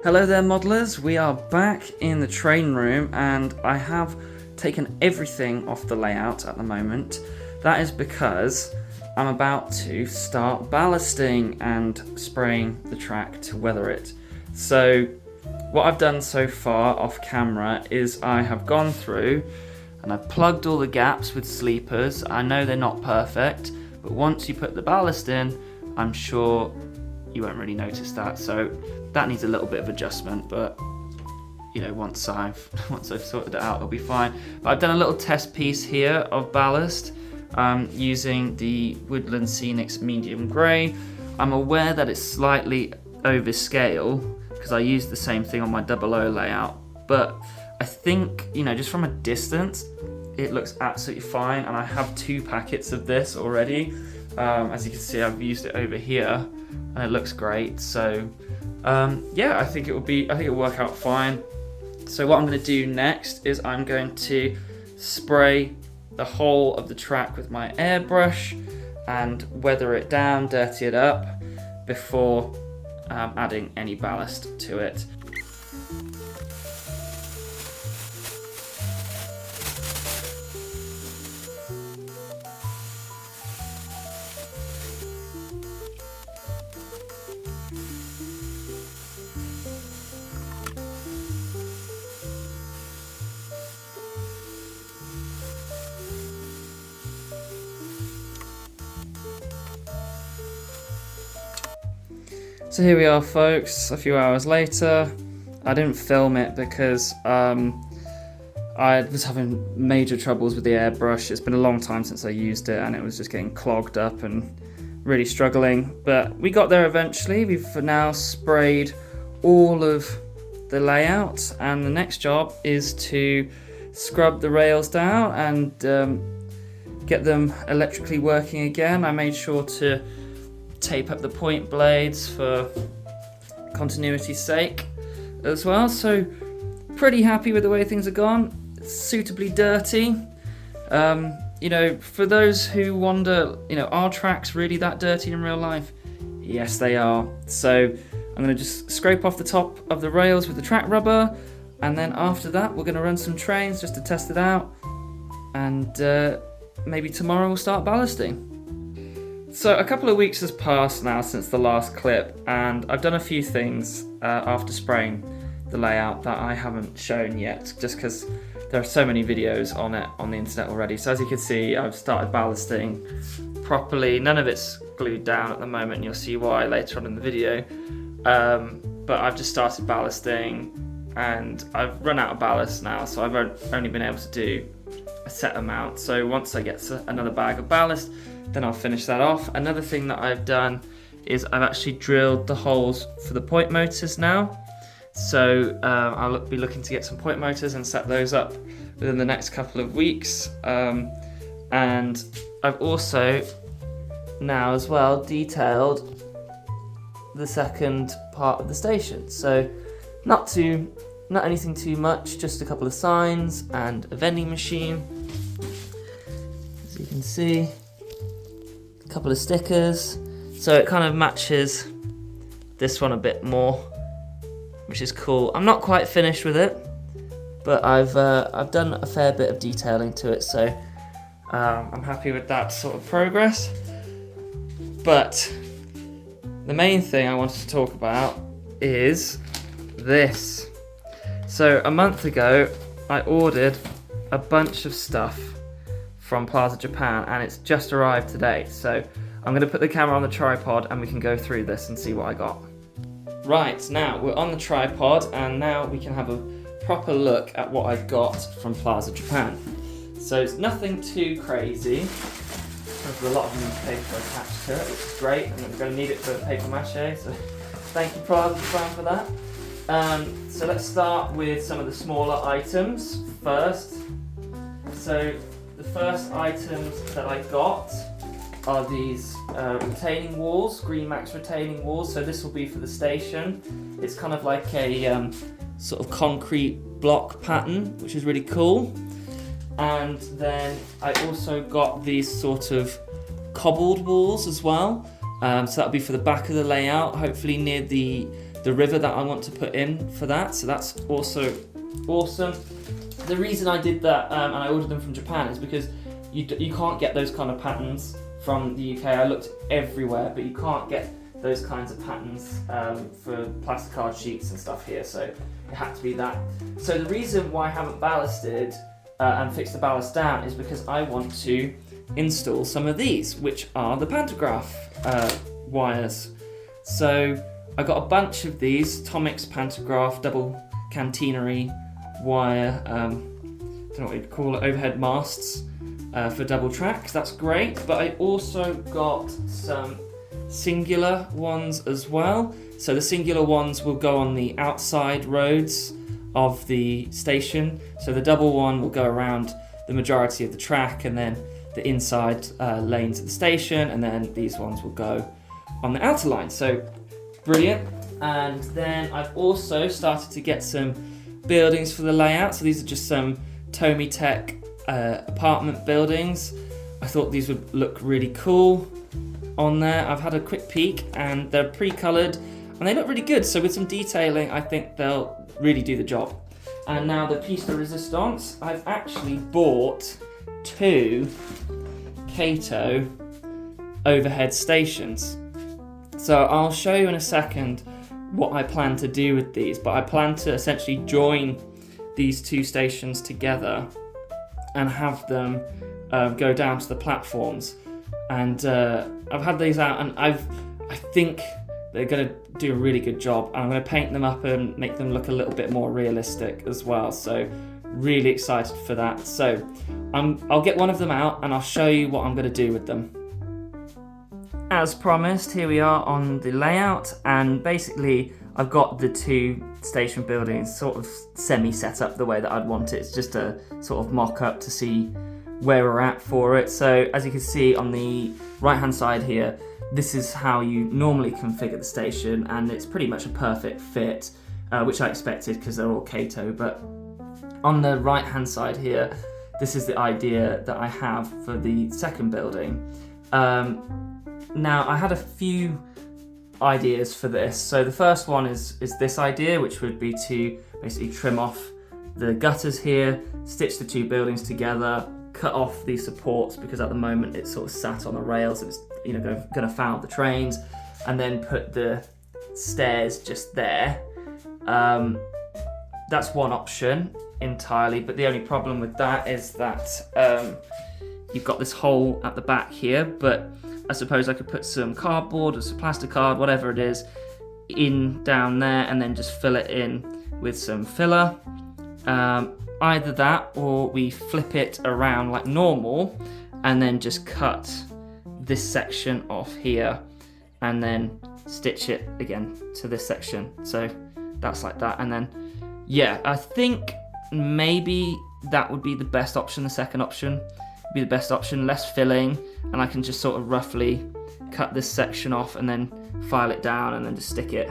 Hello there modelers, we are back in the train room and I have taken everything off the layout at the moment. That is because I'm about to start ballasting and spraying the track to weather it. So what I've done so far off camera is I have gone through and I've plugged all the gaps with sleepers. I know they're not perfect, but once you put the ballast in, I'm sure you won't really notice that. So that needs a little bit of adjustment, but you know, once I've sorted it out, it'll be fine. But I've done a little test piece here of ballast using the Woodland Scenics medium grey. I'm aware that it's slightly overscale because I used the same thing on my 00 layout, but I think, you know, just from a distance, it looks absolutely fine. And I have 2 packets of this already. As you can see, I've used it over here, and it looks great. So yeah, I think it'll work out fine. So what I'm going to do next is I'm going to spray the whole of the track with my airbrush and weather it down, dirty it up before adding any ballast to it. So here we are folks, a few hours later. I didn't film it because I was having major troubles with the airbrush. It's been a long time since I used it and it was just getting clogged up and really struggling. But we got there eventually. We've now sprayed all of the layout and the next job is to scrub the rails down and get them electrically working again. I made sure to tape up the point blades for continuity's sake as well. So pretty happy with the way things have gone. It's suitably dirty. You know, for those who wonder, you know, are tracks really that dirty in real life? Yes, they are. So I'm going to just scrape off the top of the rails with the track rubber, and then after that we're going to run some trains just to test it out, and maybe tomorrow we'll start ballasting. So a couple of weeks has passed now since the last clip, and I've done a few things after spraying the layout that I haven't shown yet, just because there are so many videos on it on the internet already. So as you can see, I've started ballasting properly. None of it's glued down at the moment, and you'll see why later on in the video. But I've just started ballasting, and I've run out of ballast now, so I've only been able to do a set amount. So once I get another bag of ballast, then I'll finish that off. Another thing that I've done is I've actually drilled the holes for the point motors now. So I'll be looking to get some point motors and set those up within the next couple of weeks. And I've also now as well detailed the second part of the station. So not anything too much, just a couple of signs and a vending machine. As you can see, a couple of stickers, so it kind of matches this one a bit more, which is cool. I'm not quite finished with it, but I've done a fair bit of detailing to it, so I'm happy with that sort of progress. But the main thing I wanted to talk about is this. So a month ago I ordered a bunch of stuff from Plaza Japan and it's just arrived today. So I'm going to put the camera on the tripod and we can go through this and see what I got. Right, now we're on the tripod and now we can have a proper look at what I've got from Plaza Japan. So it's nothing too crazy. There's a lot of newspaper attached to it, which is great, and we're going to need it for paper mache, so thank you Plaza Japan for that. So let's start with some of the smaller items first. So the first items that I got are these retaining walls, Green Max retaining walls. So this will be for the station. It's kind of like a sort of concrete block pattern, which is really cool. And then I also got these sort of cobbled walls as well. So that'll be for the back of the layout, hopefully near the the river that I want to put in for that. So that's also awesome. The reason I did that and I ordered them from Japan is because you can't get those kind of patterns from the UK. I looked everywhere, but you can't get those kinds of patterns for plasticard sheets and stuff here, so it had to be that. So the reason why I haven't ballasted and fixed the ballast down is because I want to install some of these, which are the pantograph wires. So I got a bunch of these Tomix pantograph double catenary wire, don't know what you'd call it, overhead masts for double tracks. That's great, but I also got some singular ones as well. So the singular ones will go on the outside roads of the station. So the double one will go around the majority of the track, and then the inside lanes of the station, and then these ones will go on the outer line. So brilliant. And then I've also started to get some buildings for the layout. So these are just some Tomy Tech apartment buildings. I thought these would look really cool on there. I've had a quick peek and they're pre-coloured and they look really good. So with some detailing, I think they'll really do the job. And now the piece de resistance, I've actually bought 2 Kato overhead stations. So I'll show you in a second what I plan to do with these, but I plan to essentially join these 2 stations together and have them go down to the platforms. And I've had these out, and I think they're going to do a really good job. I'm going to paint them up and make them look a little bit more realistic as well. So really excited for that. So I'll get one of them out and I'll show you what I'm going to do with them. As promised, here we are on the layout, and basically I've got the 2 station buildings sort of semi-set up the way that I'd want it. It's just a sort of mock-up to see where we're at for it. So as you can see on the right-hand side here, this is how you normally configure the station, and it's pretty much a perfect fit, which I expected because they're all Kato. But on the right-hand side here, this is the idea that I have for the second building. Now, I had a few ideas for this. So the first one is this idea, which would be to basically trim off the gutters here, stitch the 2 buildings together, cut off these supports because at the moment it's sort of sat on the rails and it's going to foul the trains, and then put the stairs just there. That's one option entirely, but the only problem with that is that you've got this hole at the back here, but I suppose I could put some cardboard or some plastic card, whatever it is, in down there and then just fill it in with some filler. Either that or we flip it around like normal and then just cut this section off here and then stitch it again to this section. So that's like that. And then, yeah, I think maybe that would be the best option. The second option would be the best option, less filling, and I can just sort of roughly cut this section off and then file it down and then just stick it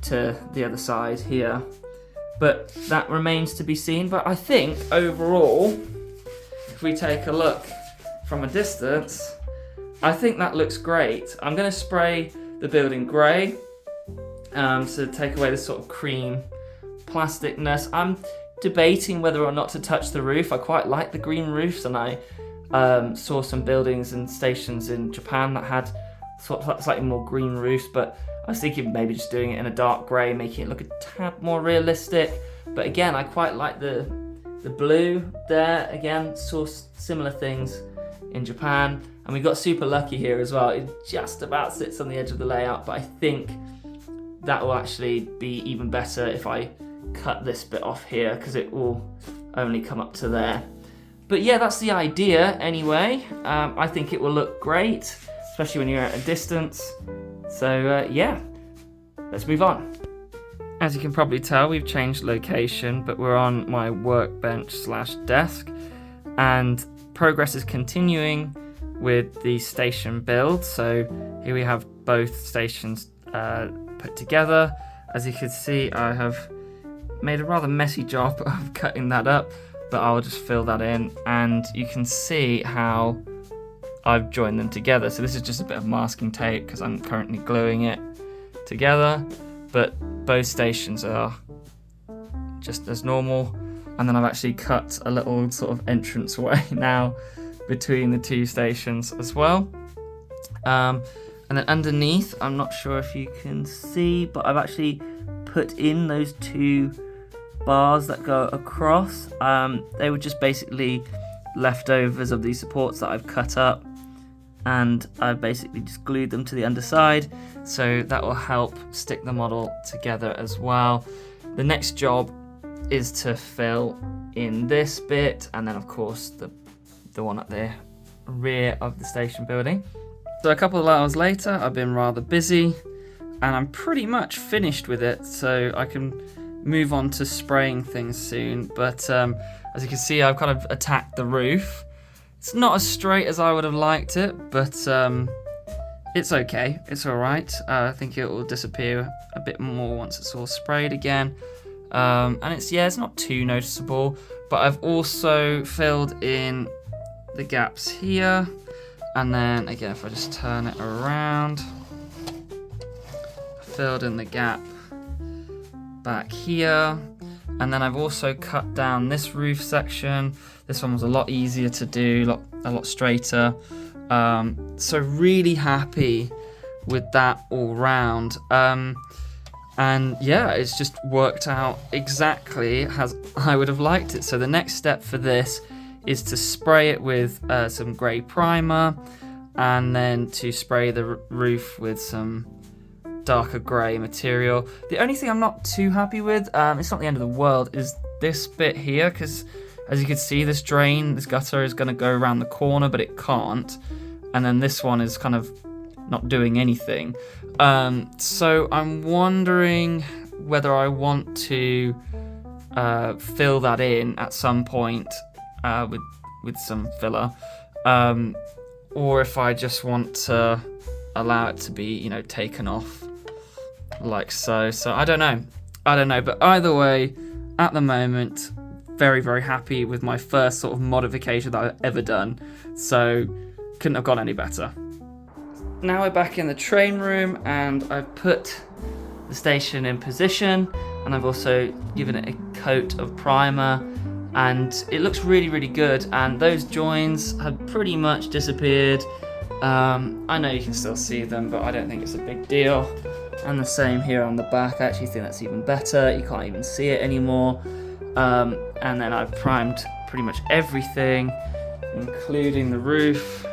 to the other side here. But that remains to be seen. But I think overall, if we take a look from a distance, I think that looks great. I'm going to spray the building grey to take away this sort of cream plasticness. I'm debating whether or not to touch the roof. I quite like the green roofs, and I saw some buildings and stations in Japan that had sort of slightly more green roofs, but I was thinking maybe just doing it in a dark grey, making it look a tad more realistic. But again, I quite like the blue there. Again, saw similar things in Japan, and we got super lucky here as well. It just about sits on the edge of the layout, but I think that will actually be even better if I cut this bit off here, because it will only come up to there. But yeah, that's the idea anyway. I think it will look great, especially when you're at a distance. So yeah, let's move on. As you can probably tell, we've changed location, but we're on my workbench / desk, and progress is continuing with the station build. So here we have both stations put together. As you can see, I have made a rather messy job of cutting that up, but I'll just fill that in, and you can see how I've joined them together. So this is just a bit of masking tape because I'm currently gluing it together. but both stations are just as normal. And then I've actually cut a little sort of entrance way now between the two stations as well. And then underneath, I'm not sure if you can see, but I've actually put in those two bars that go across. They were just basically leftovers of these supports that I've cut up, and I've basically just glued them to the underside, so that will help stick the model together as well. The next job is to fill in this bit, and then of course the one at the rear of the station building. So a couple of hours later, I've been rather busy, and I'm pretty much finished with it, so I can move on to spraying things soon. But as you can see, I've kind of attacked the roof. It's not as straight as I would have liked it, but it's okay, it's all right. I think it will disappear a bit more once it's all sprayed again. And it's not too noticeable, but I've also filled in the gaps here, and then again, if I just turn it around, I filled in the gap back here, and then I've also cut down this roof section. This one was a lot easier to do, a lot straighter. So really happy with that all round. And yeah, it's just worked out exactly as I would have liked it. So the next step for this is to spray it with some grey primer, and then to spray the roof with some darker grey material. The only thing I'm not too happy with, it's not the end of the world, is this bit here, because as you can see, this gutter is going to go around the corner, but it can't. And then this one is kind of not doing anything. So I'm wondering whether I want to fill that in at some point with some filler, or if I just want to allow it to be, taken off like so. So I don't know, but either way, at the moment, very, very happy with my first sort of modification that I've ever done. So couldn't have gone any better. Now we're back in the train room, and I've put the station in position, and I've also given it a coat of primer, and it looks really, really good. And those joins have pretty much disappeared. I know you can still see them, but I don't think it's a big deal. And the same here on the back. I actually think that's even better. You can't even see it anymore. And then I've primed pretty much everything, including the roof,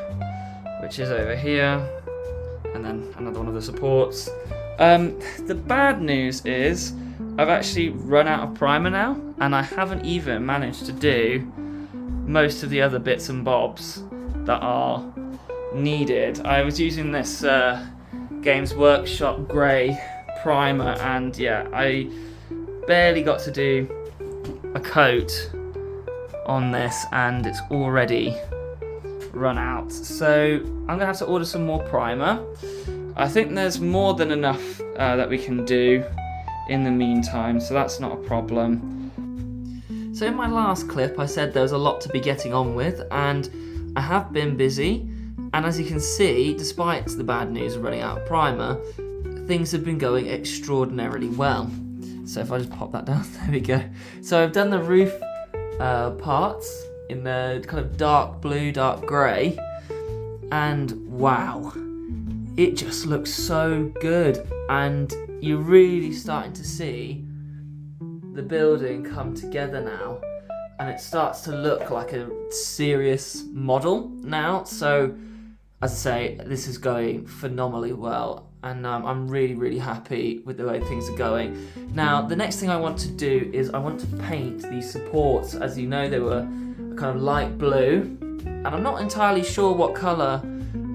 which is over here, and then another one of the supports. The bad news is I've actually run out of primer now, and I haven't even managed to do most of the other bits and bobs that are needed. I was using this Games Workshop grey primer, and yeah, I barely got to do a coat on this, and it's already run out. So I'm gonna have to order some more primer. I think there's more than enough that we can do in the meantime, so that's not a problem. So in my last clip, I said there was a lot to be getting on with, and I have been busy. And as you can see, despite the bad news of running out of primer, things have been going extraordinarily well. So if I just pop that down, there we go. So I've done the roof parts in the kind of dark blue, dark grey, and wow, it just looks so good. And you're really starting to see the building come together now, and it starts to look like a serious model now. So as I say, this is going phenomenally well, and I'm really, really happy with the way things are going. Now, the next thing I want to do is I want to paint these supports. As you know, they were kind of light blue, and I'm not entirely sure what colour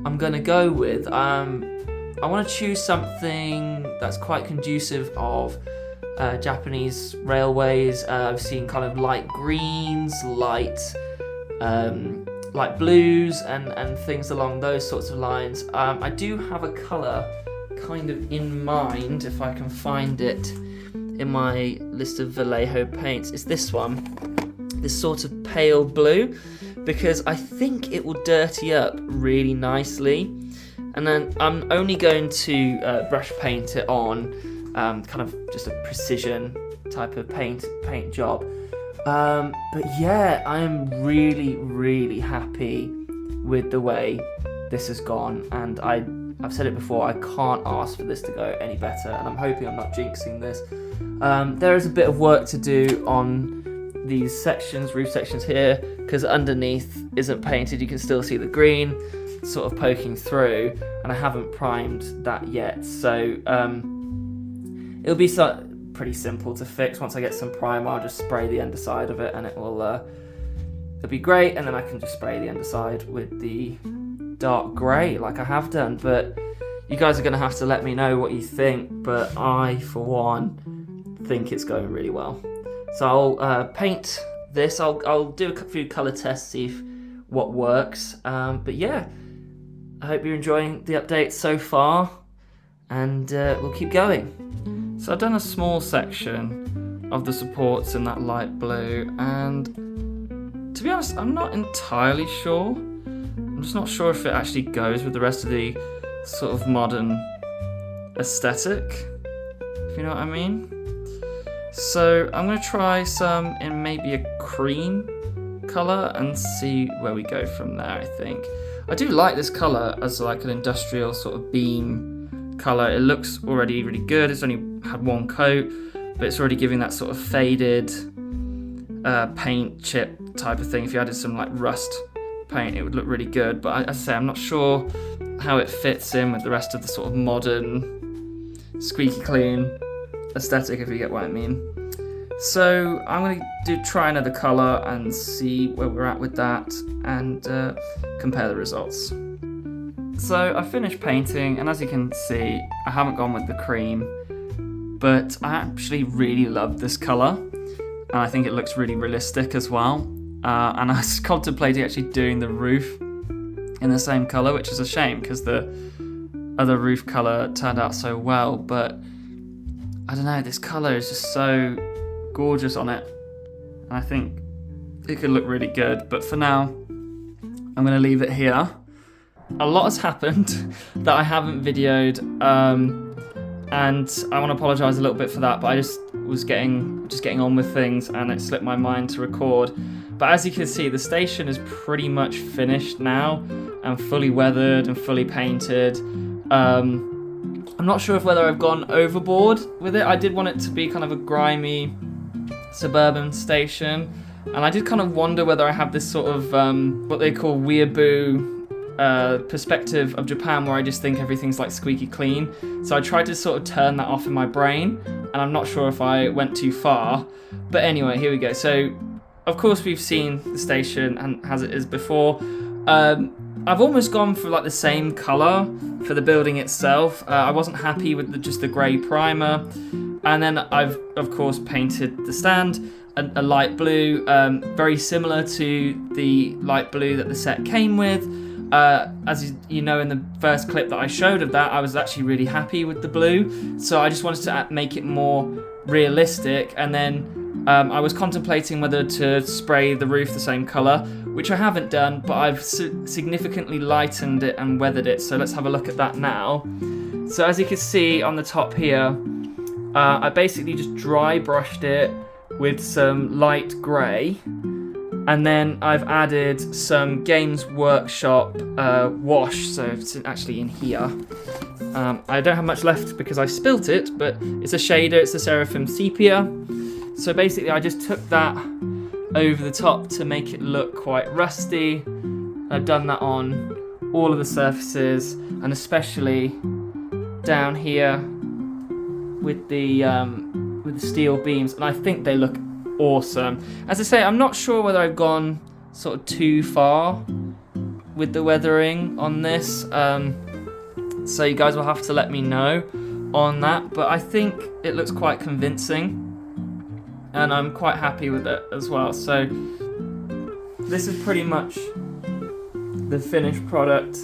I'm going to go with. I want to choose something that's quite conducive of Japanese railways. I've seen kind of light greens, light blues, and things along those sorts of lines. I do have a colour kind of in mind, if I can find it in my list of Vallejo paints. It's this one, this sort of pale blue, because I think it will dirty up really nicely. And then I'm only going to brush paint it on kind of just a precision type of paint job. But yeah, I am really, really happy with the way this has gone, and I've said it before, I can't ask for this to go any better, and I'm hoping I'm not jinxing this. There is a bit of work to do on these sections, roof sections here, because underneath isn't painted. You can still see the green sort of poking through, and I haven't primed that yet, so it'll be pretty simple to fix. Once I get some primer, I'll just spray the underside of it, and it'll be great, and then I can just spray the underside with the dark grey like I have done. But you guys are going to have to let me know what you think, but I, for one, think it's going really well. So I'll paint this. I'll do a few colour tests, see what works. But yeah, I hope you're enjoying the update so far, and we'll keep going. So I've done a small section of the supports in that light blue, and to be honest, I'm not entirely sure. I'm just not sure if it actually goes with the rest of the sort of modern aesthetic, if you know what I mean. So I'm going to try some in maybe a cream colour and see where we go from there, I think. I do like this colour as like an industrial sort of beam colour. It looks already really good. It's only had one coat, but it's already giving that sort of faded paint chip type of thing. If you added some like rust paint, it would look really good. But as I say, I'm not sure how it fits in with the rest of the sort of modern, squeaky clean aesthetic, if you get what I mean. So I'm going to try another colour and see where we're at with that, and compare the results. So I finished painting, and as you can see, I haven't gone with the cream, but I actually really love this colour, and I think it looks really realistic as well. And I was contemplating actually doing the roof in the same colour, which is a shame because the other roof colour turned out so well, but I don't know, this colour is just so gorgeous on it, and I think it could look really good. But for now, I'm going to leave it here. A lot has happened that I haven't videoed, and I want to apologise a little bit for that, but I just was getting on with things, and it slipped my mind to record. But as you can see, the station is pretty much finished now and fully weathered and fully painted. I'm not sure whether I've gone overboard with it. I did want it to be kind of a grimy suburban station, and I did kind of wonder whether I have this sort of what they call weeaboo perspective of Japan, where I just think everything's like squeaky clean. So I tried to sort of turn that off in my brain, and I'm not sure if I went too far. But anyway, here we go. So of course we've seen the station and as it is before. I've almost gone for like the same colour for the building itself. I wasn't happy with just the grey primer, and then I've of course painted the stand a light blue, very similar to the light blue that the set came with. As you know, in the first clip that I showed of that, I was actually really happy with the blue, so I just wanted to make it more realistic. And then I was contemplating whether to spray the roof the same colour, which I haven't done, but I've significantly lightened it and weathered it, so let's have a look at that now. So as you can see on the top here, I basically just dry brushed it with some light grey, and then I've added some Games Workshop wash, so it's actually in here. I don't have much left because I spilt it, but it's a shader, it's a Seraphim Sepia. So basically I just took that over the top to make it look quite rusty. I've done that on all of the surfaces, and especially down here with the steel beams, and I think they look awesome. As I say, I'm not sure whether I've gone sort of too far with the weathering on this, so you guys will have to let me know on that, but I think it looks quite convincing, and I'm quite happy with it as well. So this is pretty much the finished product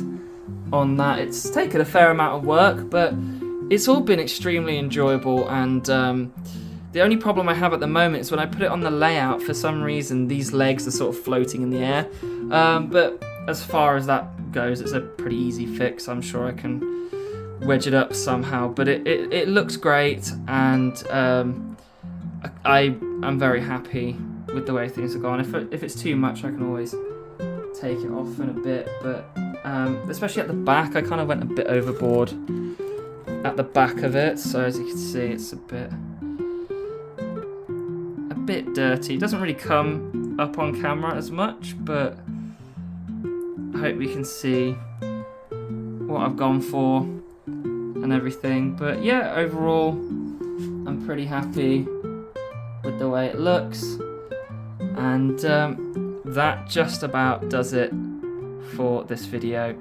on that. It's taken a fair amount of work, but it's all been extremely enjoyable, and the only problem I have at the moment is when I put it on the layout, for some reason these legs are sort of floating in the air, but as far as that goes, it's a pretty easy fix. I'm sure I can wedge it up somehow, but it looks great, and I'm very happy with the way things are gone. If it's too much, I can always take it off in a bit, but especially at the back, I kind of went a bit overboard at the back of it, so as you can see, it's a bit dirty. It doesn't really come up on camera as much, but I hope you can see what I've gone for and everything. But yeah, overall, I'm pretty happy with the way it looks, and that just about does it for this video.